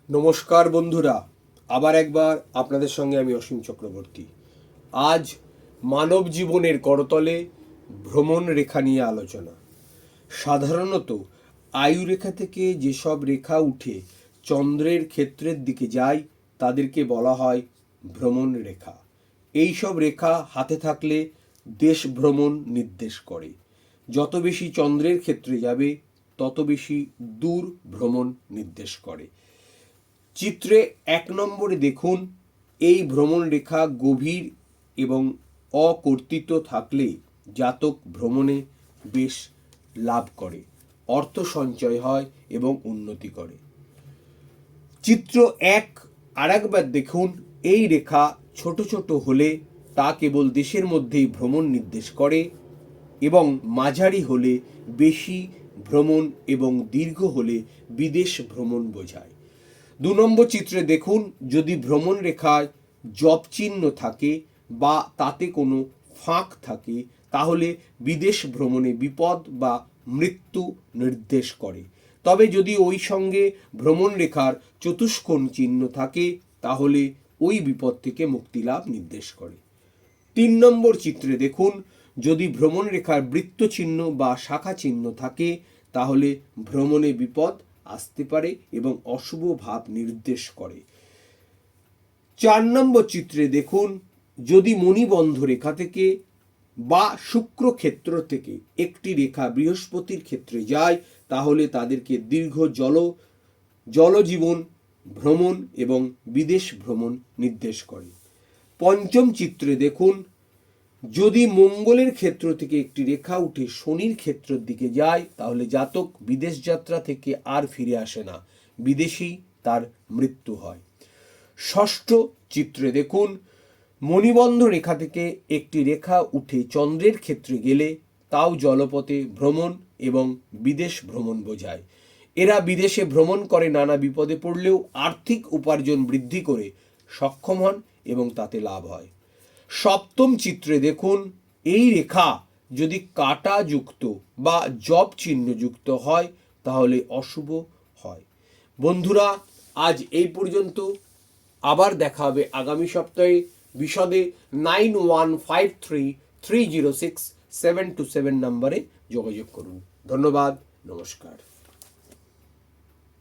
নমস্কার বন্ধুরা, আবার একবার আপনাদের সঙ্গে আমি অসীম চক্রবর্তী। আজ মানব জীবনের করতলে ভ্রমণ রেখা নিয়ে আলোচনা। সাধারণত আয়ুরেখা থেকে যেসব রেখা উঠে চন্দ্রের ক্ষেত্রের দিকে যায় তাদেরকে বলা হয় ভ্রমণ রেখা। এই সব রেখা হাতে থাকলে দেশ ভ্রমণ নির্দেশ করে। যত বেশি চন্দ্রের ক্ষেত্রে যাবে তত বেশি দূর ভ্রমণ নির্দেশ করে। চিত্রে 1 নম্বরে দেখুন, এই ভ্রমণ রেখা গভীর এবং অকর্তিত থাকলে জাতক ভ্রমণে বেশ লাভ করে, অর্থ সঞ্চয় হয় এবং উন্নতি করে। চিত্র 1 আরেকবার দেখুন, এই রেখা ছোট ছোট হলে তা কেবল দেশের মধ্যেই ভ্রমণ নির্দেশ করে এবং মাঝারি হলে বেশি ভ্রমণ এবং দীর্ঘ হলে বিদেশ ভ্রমণ বোঝায়। 2 নম্বর চিত্রে দেখুন, যদি ভ্রমণ রেখায় জপ চিহ্ন থাকে বা তাতে কোনো ফাঁক থাকে তাহলে বিদেশ ভ্রমণে বিপদ বা মৃত্যু নির্দেশ করে। তবে যদি ওই সঙ্গে ভ্রমণ রেখার চতুষ্কোণ চিহ্ন থাকে তাহলে ওই বিপদ থেকে মুক্তি লাভ নির্দেশ করে। 3 নম্বর চিত্রে দেখুন, যদি ভ্রমণ রেখার বৃত্ত চিহ্ন বা শাখা চিহ্ন থাকে তাহলে ভ্রমণে বিপদ আসতে পারে এবং অশুভ ভাব নির্দেশ করে। 4 নম্বর চিত্রে দেখুন, যদি মণিবন্ধ রেখা থেকে বা শুক্র ক্ষেত্র থেকে একটি রেখা বৃহস্পতির ক্ষেত্রে যায় তাহলে তাদেরকে দীর্ঘ জলজীবন ভ্রমণ এবং বিদেশ ভ্রমণ নির্দেশ করে। 5ম চিত্রে দেখুন, যদি মঙ্গলের ক্ষেত্র থেকে একটি রেখা উঠে শনির ক্ষেত্রের দিকে যায় তাহলে জাতক বিদেশ যাত্রা থেকে আর ফিরে আসে না, বিদেশেই তার মৃত্যু হয়। 6ষ্ঠ চিত্রে দেখুন, মণিবন্ধ রেখা থেকে একটি রেখা উঠে চন্দ্রের ক্ষেত্রে গেলে তাও জলপথে ভ্রমণ এবং বিদেশ ভ্রমণ বোঝায়। এরা বিদেশে ভ্রমণ করে নানা বিপদে পড়লেও আর্থিক উপার্জন বৃদ্ধি করে সক্ষম হন এবং তাতে লাভ হয়। 7ম চিত্রে দেখুন, এই রেখা যদি কাটা যুক্ত বা জপ চিহ্ন যুক্ত হয় তাহলে অশুভ হয়। বন্ধুরা, আজ এই পর্যন্ত। আবার দেখা হবে আগামী সপ্তাহে। বিশদে 9153306727 নম্বরে যোগাযোগ করুন। ধন্যবাদ, নমস্কার।